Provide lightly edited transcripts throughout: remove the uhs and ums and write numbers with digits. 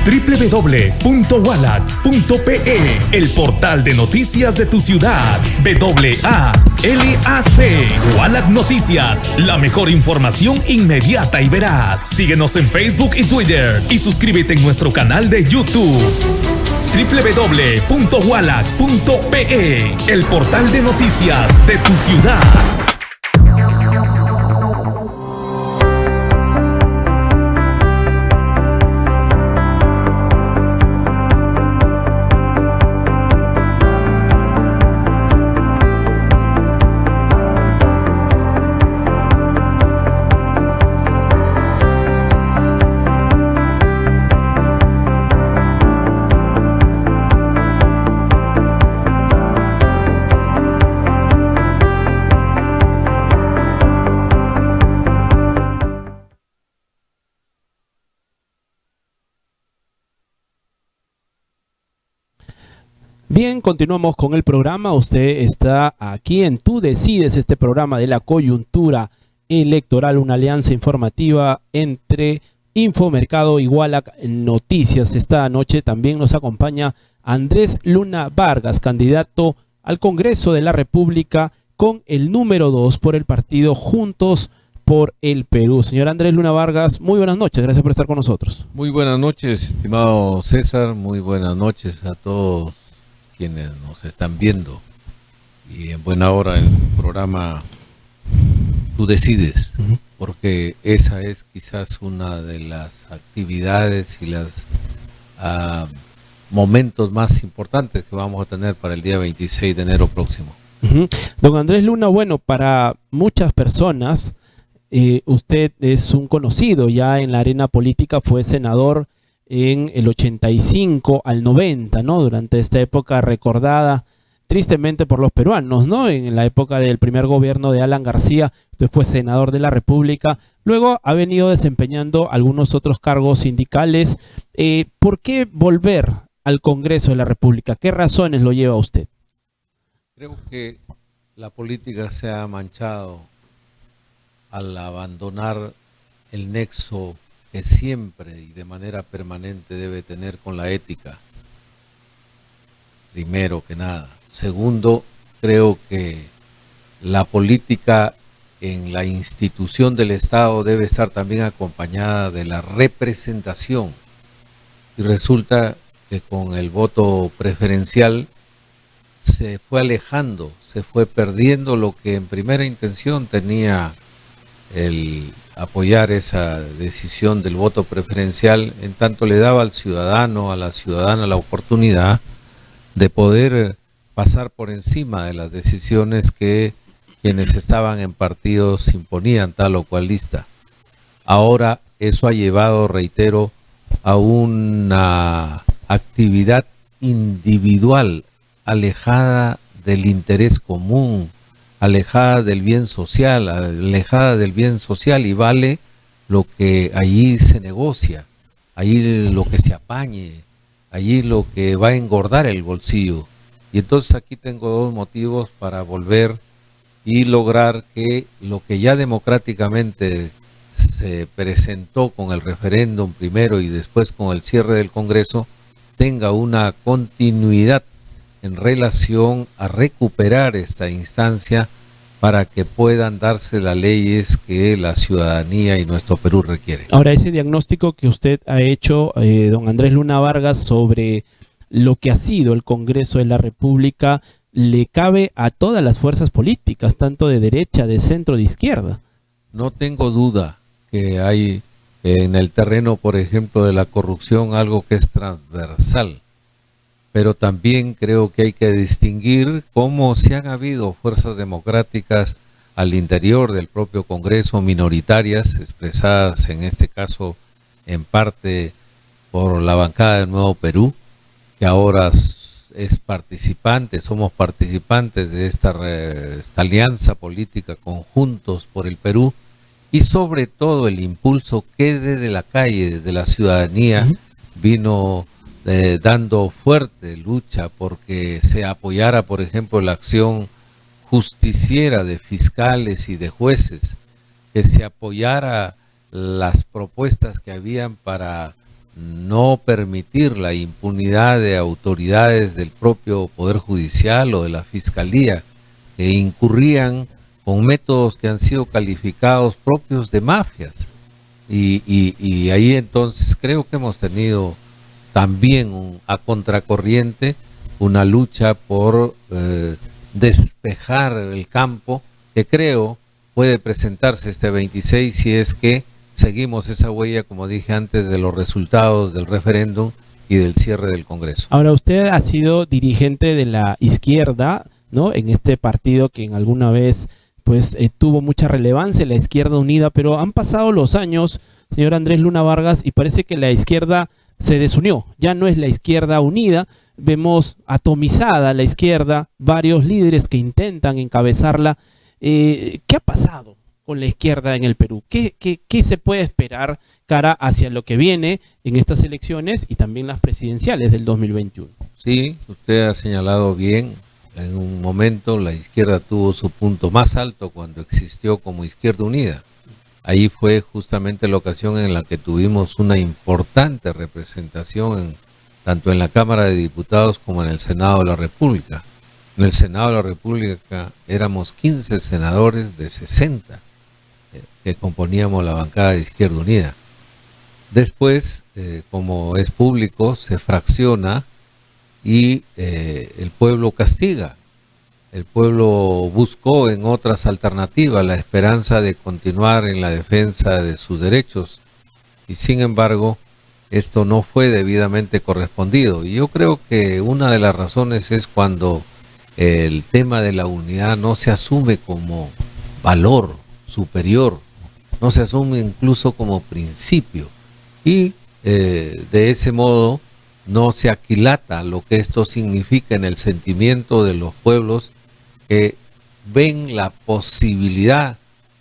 www.wallac.pe, el portal de noticias de tu ciudad. WALAC, Wallac Noticias, la mejor información inmediata y veraz. Síguenos en Facebook y Twitter y suscríbete en nuestro canal de YouTube. www.wallac.pe, el portal de noticias de tu ciudad. Bien, continuamos con el programa. Usted está aquí en Tú Decides, este programa de la coyuntura electoral, una alianza informativa entre Infomercado y Wallac Noticias. Esta noche también nos acompaña Andrés Luna Vargas, candidato al Congreso de la República con el número 2 por el partido Juntos por el Perú. Señor Andrés Luna Vargas, muy buenas noches, gracias por estar con nosotros. Muy buenas noches, estimado César, muy buenas noches a todos quienes nos están viendo y en buena hora el programa Tú Decides, porque esa es quizás una de las actividades y los momentos más importantes que vamos a tener para el día 26 de enero próximo. Don Andrés Luna, bueno, para muchas personas usted es un conocido ya en la arena política, fue senador en el 85 al 90, ¿no? Durante esta época recordada tristemente por los peruanos, ¿no? En la época del primer gobierno de Alan García, usted fue senador de la República, luego ha venido desempeñando algunos otros cargos sindicales. ¿Por qué volver al Congreso de la República? ¿Qué razones lo lleva a usted? Creo que la política se ha manchado al abandonar el nexo que siempre y de manera permanente debe tener con la ética, primero que nada. Segundo, creo que la política en la institución del Estado debe estar también acompañada de la representación. Y resulta que con el voto preferencial se fue alejando, se fue perdiendo lo que en primera intención tenía el apoyar esa decisión del voto preferencial, en tanto le daba al ciudadano, a la ciudadana la oportunidad de poder pasar por encima de las decisiones que quienes estaban en partidos imponían tal o cual lista. Ahora eso ha llevado, reitero, a una actividad individual, alejada del interés común, alejada del bien social, y vale lo que allí se negocia, allí lo que se apañe, allí lo que va a engordar el bolsillo. Y entonces aquí tengo dos motivos para volver y lograr que lo que ya democráticamente se presentó con el referéndum primero y después con el cierre del Congreso tenga una continuidad en relación a recuperar esta instancia para que puedan darse las leyes que la ciudadanía y nuestro Perú requiere. Ahora, ese diagnóstico que usted ha hecho, don Andrés Luna Vargas, sobre lo que ha sido el Congreso de la República, le cabe a todas las fuerzas políticas, tanto de derecha, de centro, de izquierda. No tengo duda que hay en el terreno, por ejemplo, de la corrupción, algo que es transversal. Pero también creo que hay que distinguir cómo si han habido fuerzas democráticas al interior del propio Congreso, minoritarias, expresadas en este caso en parte por la bancada del Nuevo Perú, que ahora es participante, somos participantes de esta alianza política Juntos por el Perú, y sobre todo el impulso que desde la calle, desde la ciudadanía, vino dando fuerte lucha porque se apoyara, por ejemplo, la acción justiciera de fiscales y de jueces, que se apoyara las propuestas que habían para no permitir la impunidad de autoridades del propio Poder Judicial o de la Fiscalía que incurrían con métodos que han sido calificados propios de mafias. Y ahí entonces creo que hemos tenido también a contracorriente una lucha por despejar el campo, que creo puede presentarse este 26 si es que seguimos esa huella, como dije antes, de los resultados del referéndum y del cierre del Congreso. Ahora, usted ha sido dirigente de la izquierda, ¿no? En este partido que en alguna vez pues tuvo mucha relevancia, la Izquierda Unida, pero han pasado los años, señor Andrés Luna Vargas, y parece que la izquierda se desunió, ya no es la Izquierda Unida, vemos atomizada la izquierda, varios líderes que intentan encabezarla. ¿Qué ha pasado con la izquierda en el Perú? ¿Qué se puede esperar cara hacia lo que viene en estas elecciones y también las presidenciales del 2021? Sí, usted ha señalado bien, en un momento la izquierda tuvo su punto más alto cuando existió como Izquierda Unida. Ahí fue justamente la ocasión en la que tuvimos una importante representación tanto en la Cámara de Diputados como en el Senado de la República. En el Senado de la República éramos 15 senadores de 60 que componíamos la bancada de Izquierda Unida. Después, como es público, se fracciona y el pueblo castiga. El pueblo buscó en otras alternativas la esperanza de continuar en la defensa de sus derechos y sin embargo esto no fue debidamente correspondido. Y yo creo que una de las razones es cuando el tema de la unidad no se asume como valor superior, no se asume incluso como principio y de ese modo no se aquilata lo que esto significa en el sentimiento de los pueblos que ven la posibilidad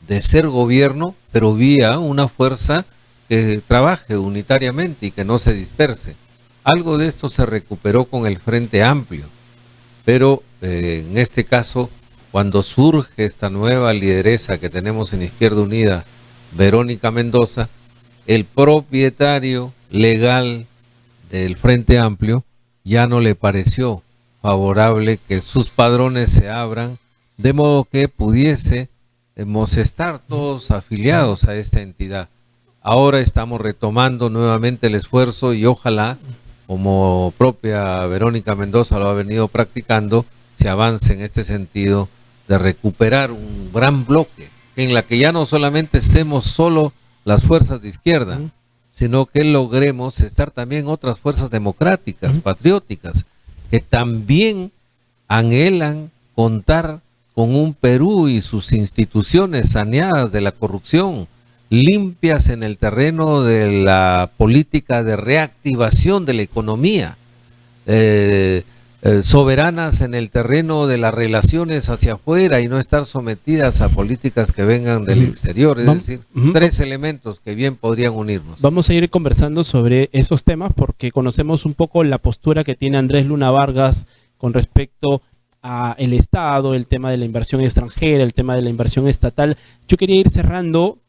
de ser gobierno, pero vía una fuerza que trabaje unitariamente y que no se disperse. Algo de esto se recuperó con el Frente Amplio, pero en este caso, cuando surge esta nueva lideresa que tenemos en Izquierda Unida, Verónica Mendoza, el propietario legal del Frente Amplio ya no le pareció favorable que sus padrones se abran, de modo que pudiésemos estar todos afiliados a esta entidad. Ahora estamos retomando nuevamente el esfuerzo y ojalá, como propia Verónica Mendoza lo ha venido practicando, se avance en este sentido de recuperar un gran bloque en la que ya no solamente estemos solo las fuerzas de izquierda, sino que logremos estar también otras fuerzas democráticas, patrióticas, que también anhelan contar con un Perú y sus instituciones saneadas de la corrupción, limpias en el terreno de la política de reactivación de la economía, soberanas en el terreno de las relaciones hacia afuera y no estar sometidas a políticas que vengan del exterior, es decir, tres elementos que bien podrían unirnos. Vamos a ir conversando sobre esos temas porque conocemos un poco la postura que tiene Andrés Luna Vargas con respecto a el Estado, el tema de la inversión extranjera, el tema de la inversión estatal. Yo quería ir cerrando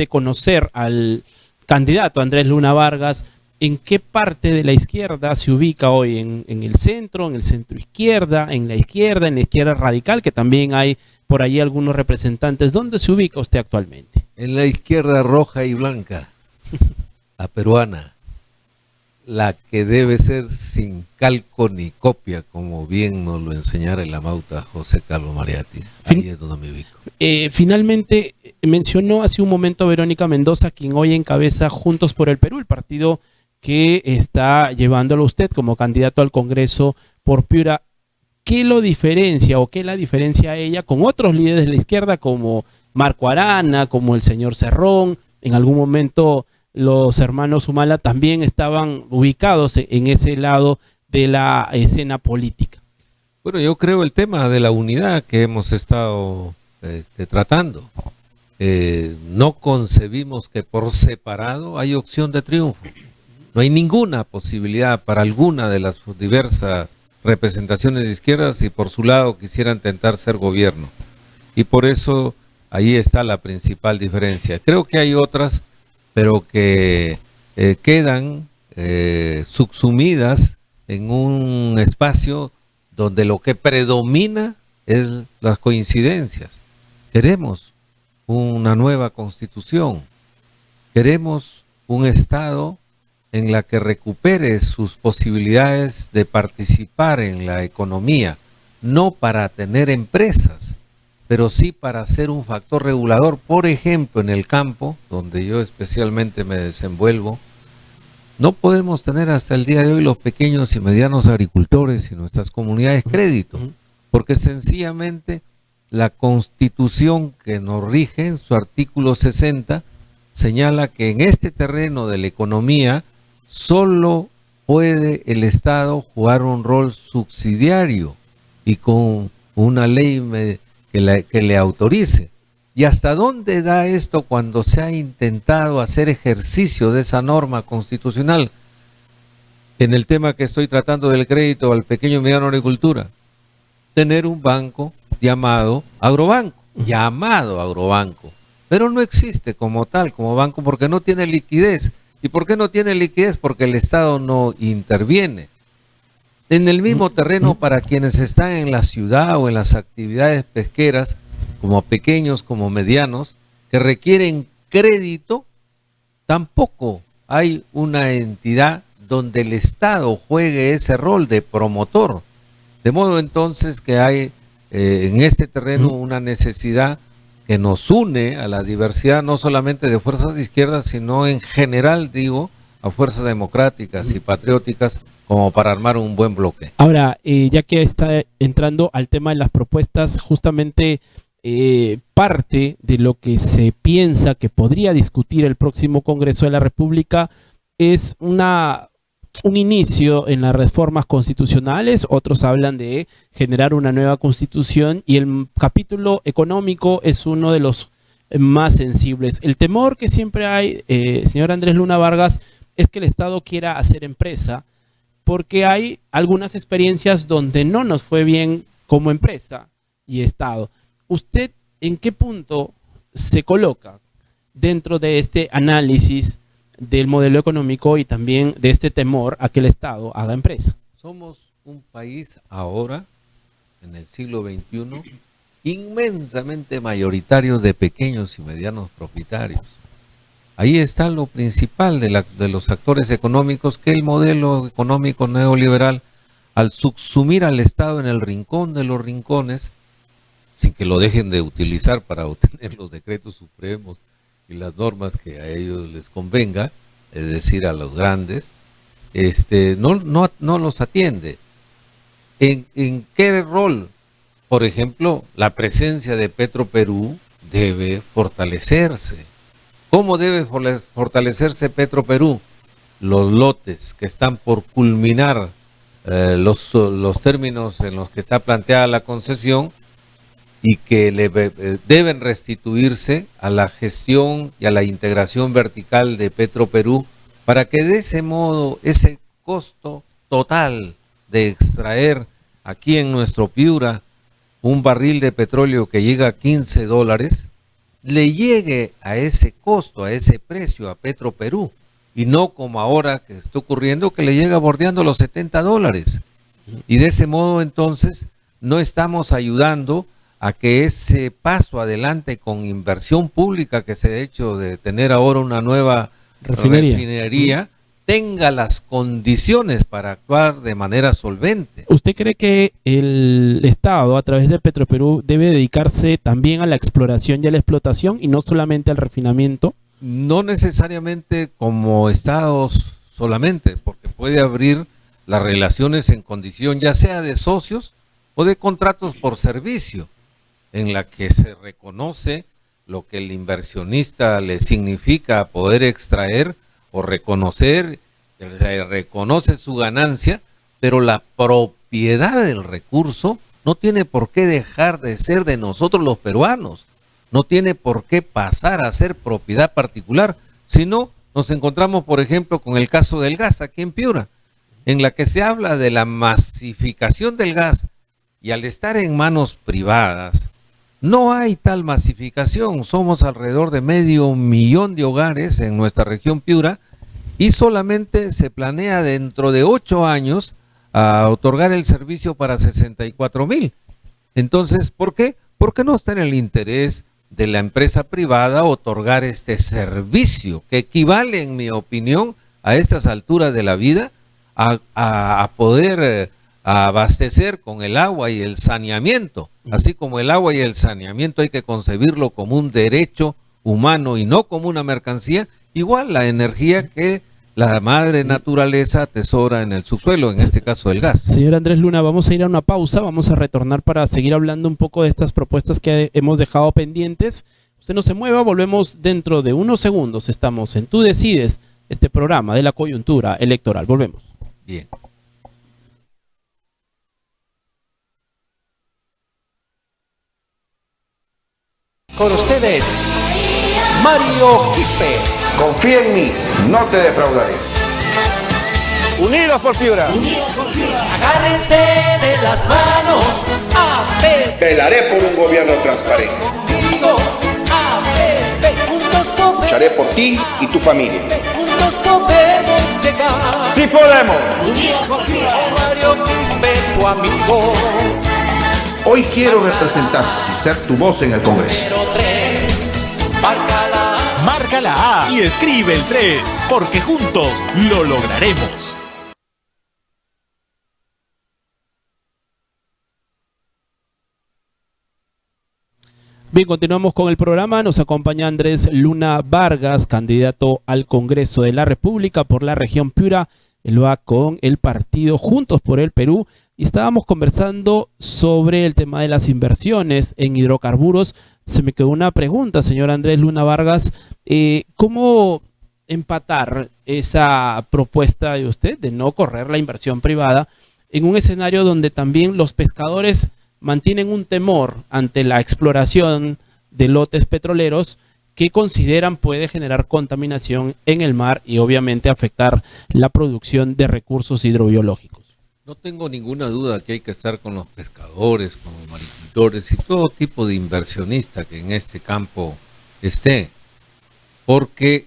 conocer al candidato Andrés Luna Vargas, ¿en qué parte de la izquierda se ubica hoy? ¿En el centro izquierda, en la izquierda radical, que también hay por ahí algunos representantes? ¿Dónde se ubica usted actualmente? En la izquierda roja y blanca, la peruana, la que debe ser sin calco ni copia, como bien nos lo enseñara el amauta José Carlos Mariatti. Ahí es donde me ubico. Finalmente, mencionó hace un momento Verónica Mendoza, quien hoy encabeza Juntos por el Perú, el partido que está llevándolo usted como candidato al Congreso por Piura. ¿Qué lo diferencia o qué la diferencia a ella con otros líderes de la izquierda como Marco Arana, como el señor Cerrón? En algún momento los hermanos Humala también estaban ubicados en ese lado de la escena política. Bueno, yo creo el tema de la unidad que hemos estado tratando. No concebimos que por separado hay opción de triunfo. No hay ninguna posibilidad para alguna de las diversas representaciones de izquierda si por su lado quisieran intentar ser gobierno. Y por eso ahí está la principal diferencia. Creo que hay otras, pero que quedan subsumidas en un espacio donde lo que predomina es las coincidencias. Queremos una nueva constitución, queremos un Estado en la que recupere sus posibilidades de participar en la economía, no para tener empresas, pero sí para ser un factor regulador. Por ejemplo, en el campo, donde yo especialmente me desenvuelvo, no podemos tener hasta el día de hoy los pequeños y medianos agricultores y nuestras comunidades crédito, porque sencillamente la Constitución que nos rige, en su artículo 60, señala que en este terreno de la economía solo puede el Estado jugar un rol subsidiario y con una ley que le autorice. ¿Y hasta dónde da esto cuando se ha intentado hacer ejercicio de esa norma constitucional? En el tema que estoy tratando del crédito al pequeño y mediano agricultura, tener un banco llamado agrobanco, pero no existe como tal, como banco, porque no tiene liquidez. ¿Y por qué no tiene liquidez? Porque el Estado no interviene. En el mismo terreno, para quienes están en la ciudad o en las actividades pesqueras, como pequeños, como medianos, que requieren crédito, tampoco hay una entidad donde el Estado juegue ese rol de promotor. De modo entonces que hay en este terreno una necesidad que nos une a la diversidad, no solamente de fuerzas de izquierda, sino en general, digo, a fuerzas democráticas y patrióticas, como para armar un buen bloque. Ahora, ya que está entrando al tema de las propuestas, justamente parte de lo que se piensa que podría discutir el próximo Congreso de la República es un inicio en las reformas constitucionales. Otros hablan de generar una nueva constitución, y el capítulo económico es uno de los más sensibles. El temor que siempre hay, señor Andrés Luna Vargas, es que el Estado quiera hacer empresa, porque hay algunas experiencias donde no nos fue bien como empresa y Estado. ¿Usted en qué punto se coloca dentro de este análisis del modelo económico y también de este temor a que el Estado haga empresa? Somos un país ahora, en el siglo XXI, inmensamente mayoritario de pequeños y medianos propietarios. Ahí está lo principal de los actores económicos, que el modelo económico neoliberal, al subsumir al Estado en el rincón de los rincones, sin que lo dejen de utilizar para obtener los decretos supremos y las normas que a ellos les convenga, es decir, a los grandes, no los atiende. ¿En qué rol? Por ejemplo, la presencia de Petroperú debe fortalecerse. ¿Cómo debe fortalecerse Petroperú? Los lotes que están por culminar los términos en los que está planteada la concesión, y que deben restituirse a la gestión y a la integración vertical de Petroperú, para que de ese modo ese costo total de extraer aquí en nuestro Piura un barril de petróleo que llega a $15, le llegue a ese costo, a ese precio a Petroperú, y no como ahora que está ocurriendo, que le llega bordeando los $70. Y de ese modo entonces no estamos ayudando a que ese paso adelante con inversión pública que se ha hecho de tener ahora una nueva refinería tenga las condiciones para actuar de manera solvente. ¿Usted cree que el Estado, a través de Petroperú, debe dedicarse también a la exploración y a la explotación y no solamente al refinamiento? No necesariamente como Estados solamente, porque puede abrir las relaciones en condición ya sea de socios o de contratos por servicio, en la que se reconoce lo que el inversionista le significa poder extraer o reconocer, se reconoce su ganancia, pero la propiedad del recurso no tiene por qué dejar de ser de nosotros los peruanos, no tiene por qué pasar a ser propiedad particular, sino nos encontramos, por ejemplo, con el caso del gas aquí en Piura, en la que se habla de la masificación del gas, y al estar en manos privadas, no hay tal masificación. Somos alrededor de 500,000 de hogares en nuestra región Piura, y solamente se planea dentro de 8 años a otorgar el servicio para 64,000. Entonces, ¿por qué? Porque no está en el interés de la empresa privada otorgar este servicio que equivale, en mi opinión, a estas alturas de la vida, a poder abastecer con el agua y el saneamiento. Así como el agua y el saneamiento hay que concebirlo como un derecho humano y no como una mercancía, igual la energía que la madre naturaleza atesora en el subsuelo, en este caso el gas. Señor Andrés Luna, vamos a ir a una pausa, vamos a retornar para seguir hablando un poco de estas propuestas que hemos dejado pendientes. Usted no se mueva, volvemos dentro de unos segundos. Estamos en Tú Decides, este programa de la coyuntura electoral. Volvemos. Bien. Con ustedes, Mario Quispe. Confía en mí, no te defraudaré. Unidos por Piura. Agárrense de las manos, Velaré por un gobierno transparente. contigo, juntos Lucharé por ti y tu familia. juntos podemos llegar. ¡Sí podemos! Unidos por Piura, Mario Quispe, tu amigo. Hoy quiero representarte y ser tu voz en el Congreso. Pero 3, márcala. Marca la A y escribe el 3, porque juntos lo lograremos. Bien, continuamos con el programa. Nos acompaña Andrés Luna Vargas, candidato al Congreso de la República por la región Piura. Él va con el partido Juntos por el Perú. Y estábamos conversando sobre el tema de las inversiones en hidrocarburos. Se me quedó una pregunta, señor Andrés Luna Vargas. ¿Cómo empatar esa propuesta de usted de no correr la inversión privada en un escenario donde también los pescadores mantienen un temor ante la exploración de lotes petroleros que consideran puede generar contaminación en el mar y obviamente afectar la producción de recursos hidrobiológicos? No tengo ninguna duda que hay que estar con los pescadores, con los maricultores y todo tipo de inversionista que en este campo esté, porque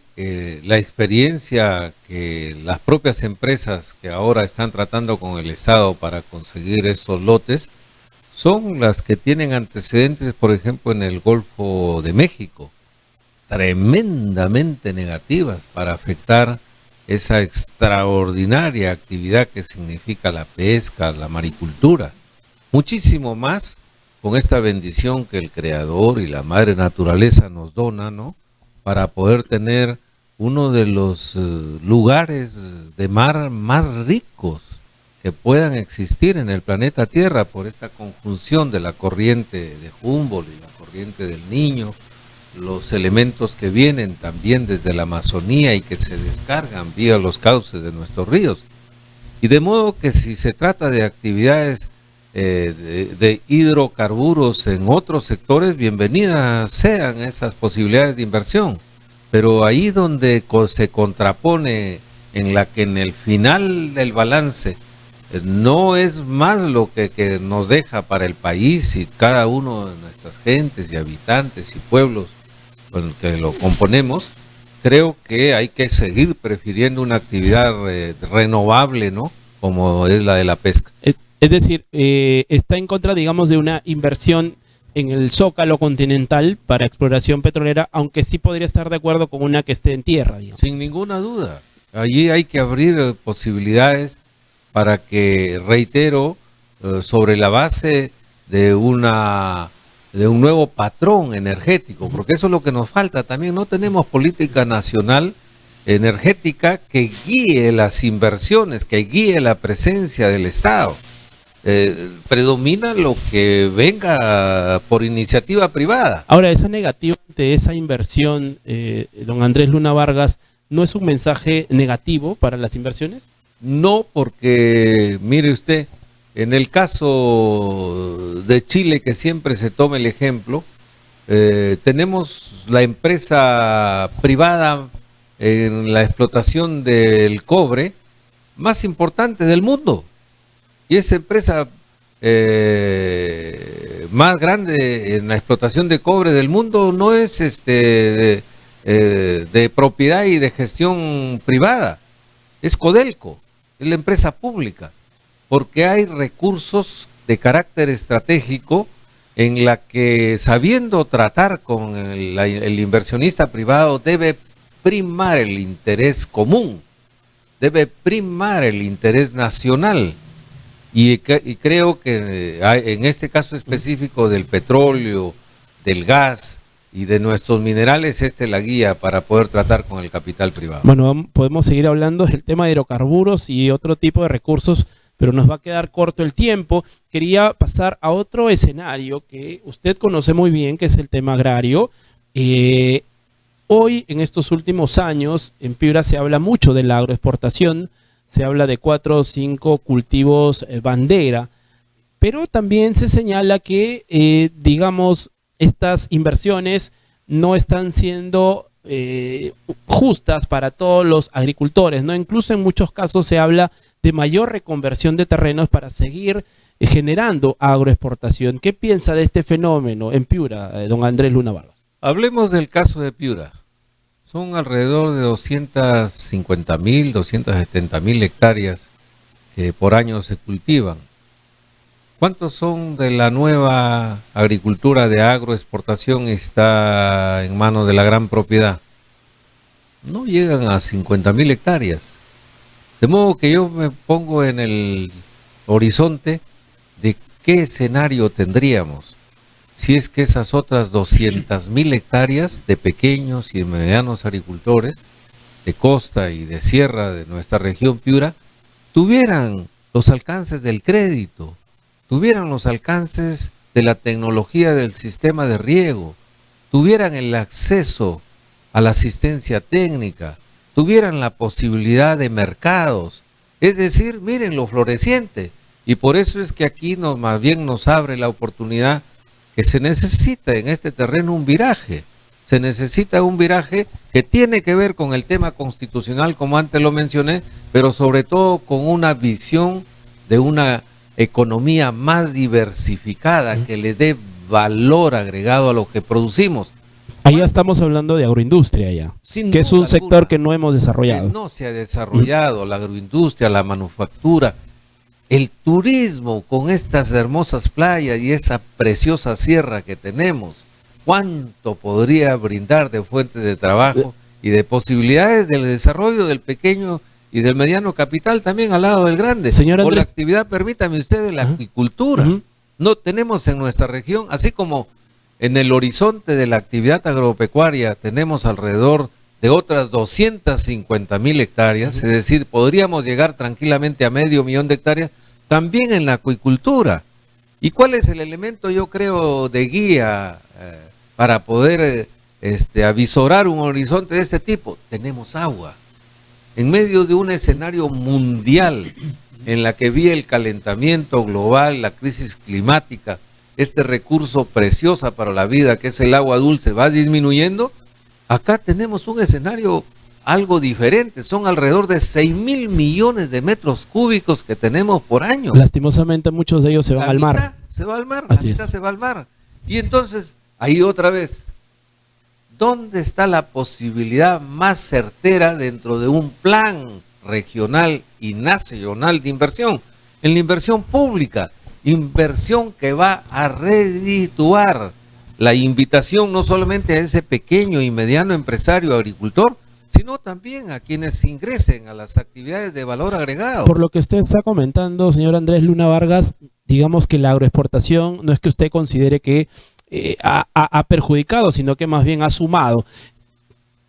la experiencia que las propias empresas que ahora están tratando con el Estado para conseguir estos lotes son las que tienen antecedentes, por ejemplo, en el Golfo de México, tremendamente negativas para afectar esa extraordinaria actividad que significa la pesca, la maricultura. Muchísimo más con esta bendición que el Creador y la Madre Naturaleza nos dona, ¿no? Para poder tener uno de los lugares de mar más ricos que puedan existir en el planeta Tierra por esta conjunción de la corriente de Humboldt y la corriente del Niño, los elementos que vienen también desde la Amazonía y que se descargan vía los cauces de nuestros ríos. Y de modo que si se trata de actividades de hidrocarburos en otros sectores, bienvenidas sean esas posibilidades de inversión. Pero ahí donde se contrapone en la que en el final del balance no es más lo que nos deja para el país y cada uno de nuestras gentes y habitantes y pueblos con el que lo componemos, creo que hay que seguir prefiriendo una actividad renovable, ¿no? Como es la de la pesca. Es decir, está en contra, digamos, de una inversión en el zócalo continental para exploración petrolera, aunque sí podría estar de acuerdo con una que esté en tierra, digamos. Sin ninguna duda. Allí hay que abrir posibilidades para que, reitero, sobre la base de un nuevo patrón energético, porque eso es lo que nos falta también. No tenemos política nacional energética que guíe las inversiones, que guíe la presencia del Estado. Predomina lo que venga por iniciativa privada. Ahora, esa negativa de esa inversión, don Andrés Luna Vargas, ¿no es un mensaje negativo para las inversiones? No, porque mire usted, en el caso de Chile, que siempre se toma el ejemplo, tenemos la empresa privada en la explotación del cobre más importante del mundo. Y esa empresa más grande en la explotación de cobre del mundo no es de propiedad y de gestión privada. es Codelco, es la empresa pública, porque hay recursos de carácter estratégico en la que, sabiendo tratar con el inversionista privado, debe primar el interés común, debe primar el interés nacional. Y creo que en este caso específico del petróleo, del gas y de nuestros minerales, esta es la guía para poder tratar con el capital privado. Bueno, podemos seguir hablando del tema de hidrocarburos y otro tipo de recursos, pero nos va a quedar corto el tiempo. Quería pasar a otro escenario que usted conoce muy bien, que es el tema agrario. Hoy, en estos últimos años, en Piura se habla mucho de la agroexportación, se habla de 4 o 5 cultivos bandera, pero también se señala que, digamos, estas inversiones no están siendo justas para todos los agricultores, ¿no? Incluso en muchos casos se habla de mayor reconversión de terrenos para seguir generando agroexportación. ¿Qué piensa de este fenómeno en Piura, don Andrés Luna Vargas? Hablemos del caso de Piura. Son alrededor de 250.000, 270.000 hectáreas que por año se cultivan. ¿Cuántos son de la nueva agricultura de agroexportación está en manos de la gran propiedad? No llegan a 50.000 hectáreas. De modo que yo me pongo en el horizonte de qué escenario tendríamos si es que esas otras 200.000 hectáreas de pequeños y medianos agricultores de costa y de sierra de nuestra región Piura tuvieran los alcances del crédito, tuvieran los alcances de la tecnología del sistema de riego, tuvieran el acceso a la asistencia técnica, tuvieran la posibilidad de mercados, es decir, miren lo floreciente. Y por eso es que aquí más bien nos abre la oportunidad que se necesita en este terreno un viraje. Se necesita un viraje que tiene que ver con el tema constitucional, como antes lo mencioné, pero sobre todo con una visión de una economía más diversificada que le dé valor agregado a lo que producimos. Ahí ya estamos hablando de agroindustria ya, Sin que es un duda sector alguna, que no hemos desarrollado. que no se ha desarrollado, la agroindustria, la manufactura, el turismo con estas hermosas playas y esa preciosa sierra que tenemos. ¿Cuánto podría brindar de fuentes de trabajo y de posibilidades del desarrollo del pequeño y del mediano capital también al lado del grande? Señor O la Andrés, actividad, permítame usted, de la acuicultura. No tenemos en nuestra región, así como en el horizonte de la actividad agropecuaria tenemos alrededor de otras 250.000 hectáreas, es decir, podríamos llegar tranquilamente a 500.000 de hectáreas, también en la acuicultura. ¿Y cuál es el elemento, yo creo, de guía para poder avisorar un horizonte de este tipo? Tenemos agua. En medio de un escenario mundial en la que vi el calentamiento global, la crisis climática, este recurso precioso para la vida que es el agua dulce va disminuyendo, acá tenemos un escenario algo diferente. Son alrededor de 6.000 millones de metros cúbicos que tenemos por año. Lastimosamente muchos de ellos se van al mar. Se va al mar, Así la mitad es. se va al mar. Y entonces, ahí otra vez, ¿dónde está la posibilidad más certera dentro de un plan regional y nacional de inversión? En la inversión pública, inversión que va a redituar. La invitación no solamente a ese pequeño y mediano empresario agricultor, sino también a quienes ingresen a las actividades de valor agregado. Por lo que usted está comentando, señor Andrés Luna Vargas, digamos que la agroexportación no es que usted considere que ha perjudicado, sino que más bien ha sumado.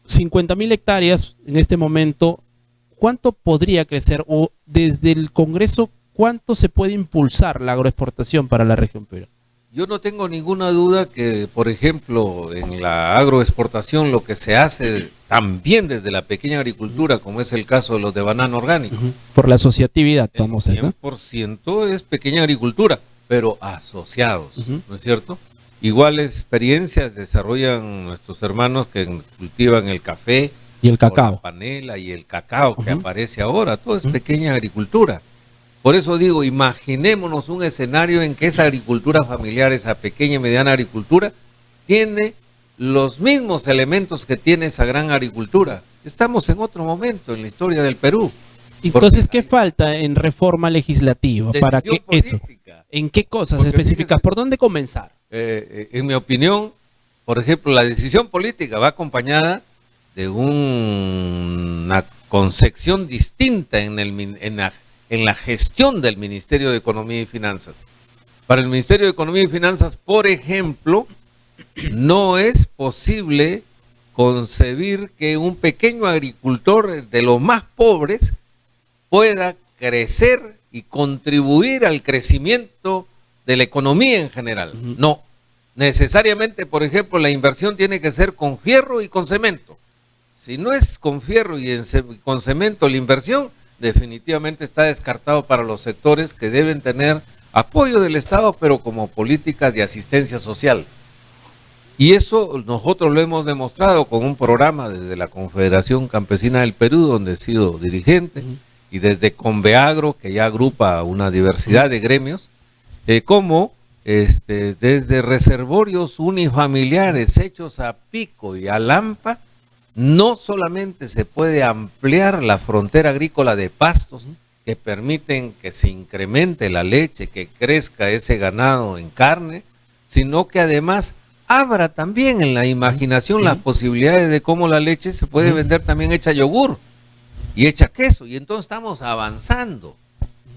50.000 hectáreas en este momento, ¿cuánto podría crecer? O desde el Congreso, ¿cuánto se puede impulsar la agroexportación para la región Piura? Yo no tengo ninguna duda que, por ejemplo, en la agroexportación lo que se hace también desde la pequeña agricultura, como es el caso de los de banano orgánico. Por la asociatividad, El famosa, ¿no? 100% es pequeña agricultura, pero asociados, ¿no es cierto? Iguales experiencias desarrollan nuestros hermanos que cultivan el café Y el o la cacao. panela y el cacao que aparece ahora. Todo es pequeña agricultura. Por eso digo, imaginémonos un escenario en que esa agricultura familiar, esa pequeña y mediana agricultura, tiene los mismos elementos que tiene esa gran agricultura. Estamos en otro momento en la historia del Perú. Entonces, ¿qué falta en reforma legislativa para que eso? ¿En qué cosas específicas? ¿Por dónde comenzar? En mi opinión, por ejemplo, la decisión política va acompañada de una concepción distinta en la gestión del Ministerio de Economía y Finanzas. Para el Ministerio de Economía y Finanzas, por ejemplo, no es posible concebir que un pequeño agricultor de los más pobres pueda crecer y contribuir al crecimiento de la economía en general. No, necesariamente, por ejemplo, la inversión tiene que ser con fierro y con cemento. Si no es con fierro y con cemento la inversión, definitivamente está descartado para los sectores que deben tener apoyo del Estado, pero como políticas de asistencia social. Y eso nosotros lo hemos demostrado con un programa desde la Confederación Campesina del Perú, donde he sido dirigente, y desde Conveagro, que ya agrupa una diversidad de gremios, como desde reservorios unifamiliares hechos a pico y a lampa, no solamente se puede ampliar la frontera agrícola de pastos que permiten que se incremente la leche, que crezca ese ganado en carne, sino que además abra también en la imaginación las posibilidades de cómo la leche se puede vender también hecha yogur y hecha queso. Y entonces estamos avanzando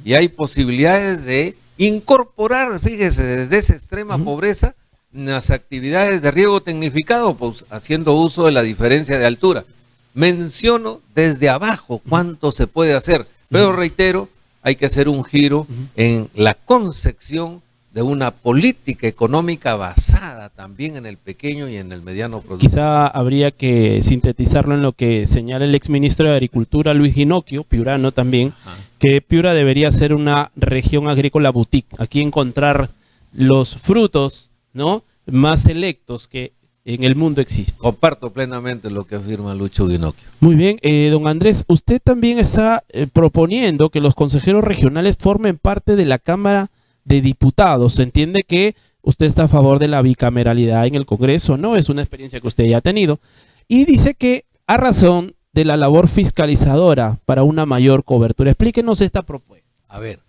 y hay posibilidades de incorporar, fíjese, desde esa extrema pobreza, las actividades de riego tecnificado, pues haciendo uso de la diferencia de altura. Menciono desde abajo cuánto se puede hacer, pero reitero, hay que hacer un giro en la concepción de una política económica basada también en el pequeño y en el mediano productor. Quizá habría que sintetizarlo en lo que señala el exministro de Agricultura, Luis Ginocchio, piurano también, que Piura debería ser una región agrícola boutique. Aquí encontrar los frutos, ¿no?, más selectos que en el mundo existen. Comparto plenamente lo que afirma Lucho Ginocchio. Muy bien, don Andrés, usted también está proponiendo que los consejeros regionales formen parte de la Cámara de Diputados. Se entiende que usted está a favor de la bicameralidad en el Congreso, ¿no? Es una experiencia que usted ya ha tenido. Y dice que a razón de la labor fiscalizadora para una mayor cobertura. Explíquenos esta propuesta. A ver,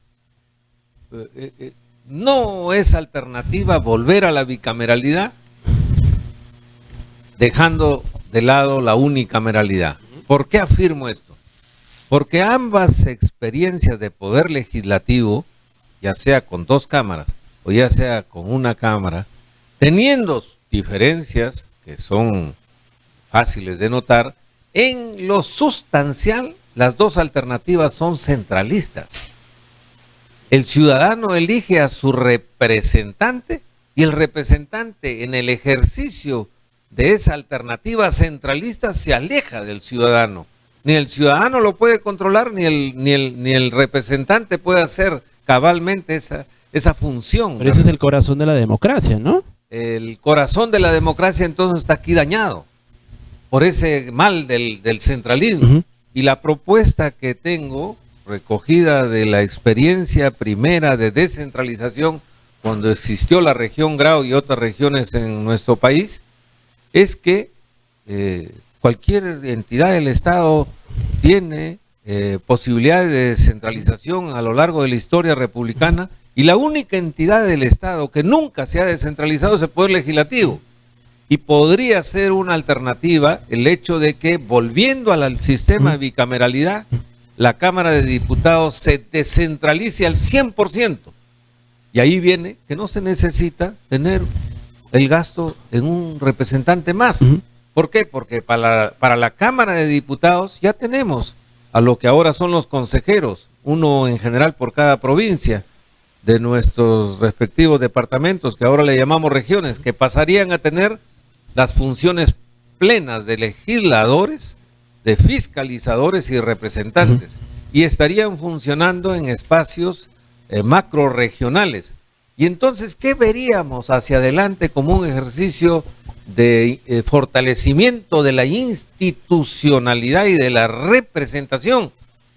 no es alternativa volver a la bicameralidad dejando de lado la unicameralidad. ¿Por qué afirmo esto? Porque ambas experiencias de poder legislativo, ya sea con dos cámaras o ya sea con una cámara, teniendo diferencias que son fáciles de notar, en lo sustancial las dos alternativas son centralistas. El ciudadano elige a su representante y el representante en el ejercicio de esa alternativa centralista se aleja del ciudadano. Ni el ciudadano lo puede controlar, ni el representante puede hacer cabalmente esa función. Pero ese es el corazón de la democracia, ¿no? El corazón de la democracia entonces está aquí dañado por ese mal del centralismo. Y la propuesta que tengo, recogida de la experiencia primera de descentralización cuando existió la región Grau y otras regiones en nuestro país, es que cualquier entidad del Estado tiene posibilidades de descentralización a lo largo de la historia republicana, y la única entidad del Estado que nunca se ha descentralizado es el Poder Legislativo. Y podría ser una alternativa el hecho de que, volviendo al sistema de bicameralidad, la Cámara de Diputados se descentralice al 100%. Y ahí viene que no se necesita tener el gasto en un representante más. ¿Por qué? Porque para la Cámara de Diputados ya tenemos a lo que ahora son los consejeros, uno en general por cada provincia de nuestros respectivos departamentos, que ahora le llamamos regiones, que pasarían a tener las funciones plenas de legisladores, de fiscalizadores y representantes, y estarían funcionando en espacios macroregionales. Y entonces, ¿qué veríamos hacia adelante como un ejercicio de fortalecimiento de la institucionalidad y de la representación?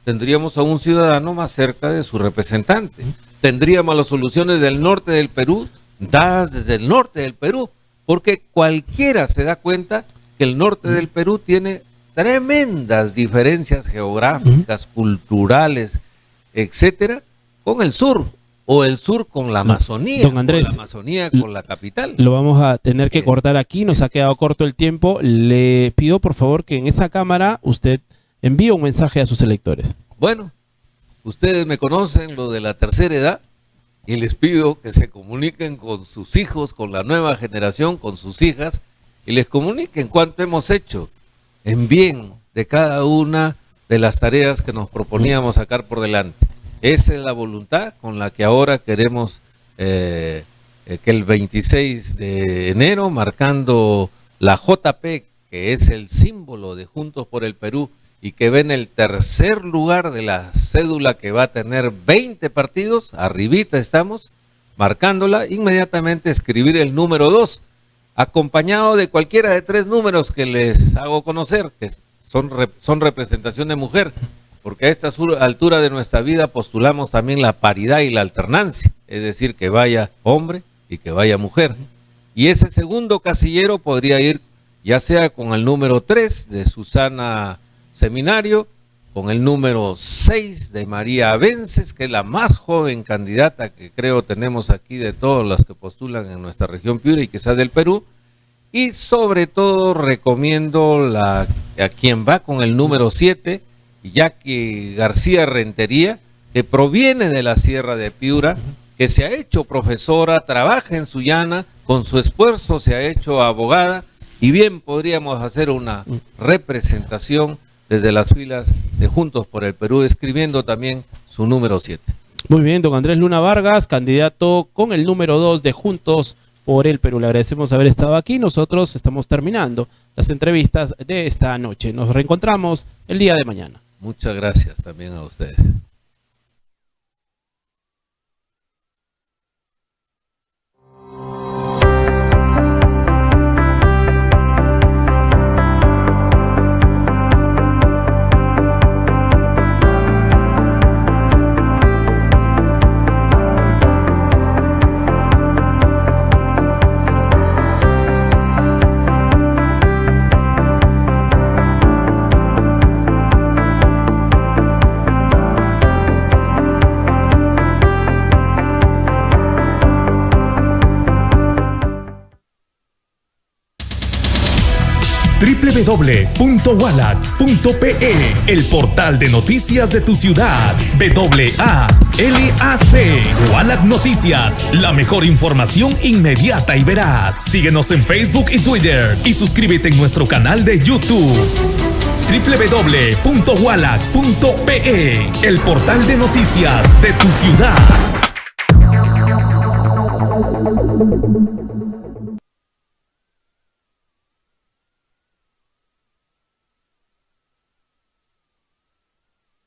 Tendríamos a un ciudadano más cerca de su representante. Tendríamos las soluciones del norte del Perú dadas desde el norte del Perú, porque cualquiera se da cuenta que el norte del Perú tiene tremendas diferencias geográficas, culturales, etcétera, con el sur, o el sur con la Amazonía, don Andrés, o la Amazonía con la capital. Lo vamos a tener que cortar aquí, nos ha quedado corto el tiempo. Le pido por favor que en esa cámara usted envíe un mensaje a sus electores. Bueno, ustedes me conocen, lo de la tercera edad, y les pido que se comuniquen con sus hijos, con la nueva generación, con sus hijas, y les comuniquen cuánto hemos hecho en bien de cada una de las tareas que nos proponíamos sacar por delante. Esa es la voluntad con la que ahora queremos que el 26 de enero, marcando la JP, que es el símbolo de Juntos por el Perú, y que ven el tercer lugar de la cédula que va a tener 20 partidos, arribita estamos, marcándola, inmediatamente escribir el número 2, acompañado de cualquiera de 3 números que les hago conocer, que son representación de mujer, porque a esta altura de nuestra vida postulamos también la paridad y la alternancia, es decir, que vaya hombre y que vaya mujer. Y ese segundo casillero podría ir ya sea con el número 3 de Susana Seminario, con el número 6 de María Avences, que es la más joven candidata que creo tenemos aquí de todas las que postulan en nuestra región Piura y quizás del Perú, y sobre todo recomiendo a quien va con el número 7, Jackie García Rentería, que proviene de la Sierra de Piura, que se ha hecho profesora, trabaja en Sullana, con su esfuerzo se ha hecho abogada, y bien podríamos hacer una representación desde las filas de Juntos por el Perú, escribiendo también su número 7. Muy bien, don Andrés Luna Vargas, candidato con el número 2 de Juntos por el Perú. Le agradecemos haber estado aquí. Nosotros estamos terminando las entrevistas de esta noche. Nos reencontramos el día de mañana. Muchas gracias también a ustedes. www.walac.pe, el portal de noticias de tu ciudad. WALAC, Walac Noticias, la mejor información inmediata y veraz. Síguenos en Facebook y Twitter y suscríbete en nuestro canal de YouTube. www.walac.pe, el portal de noticias de tu ciudad.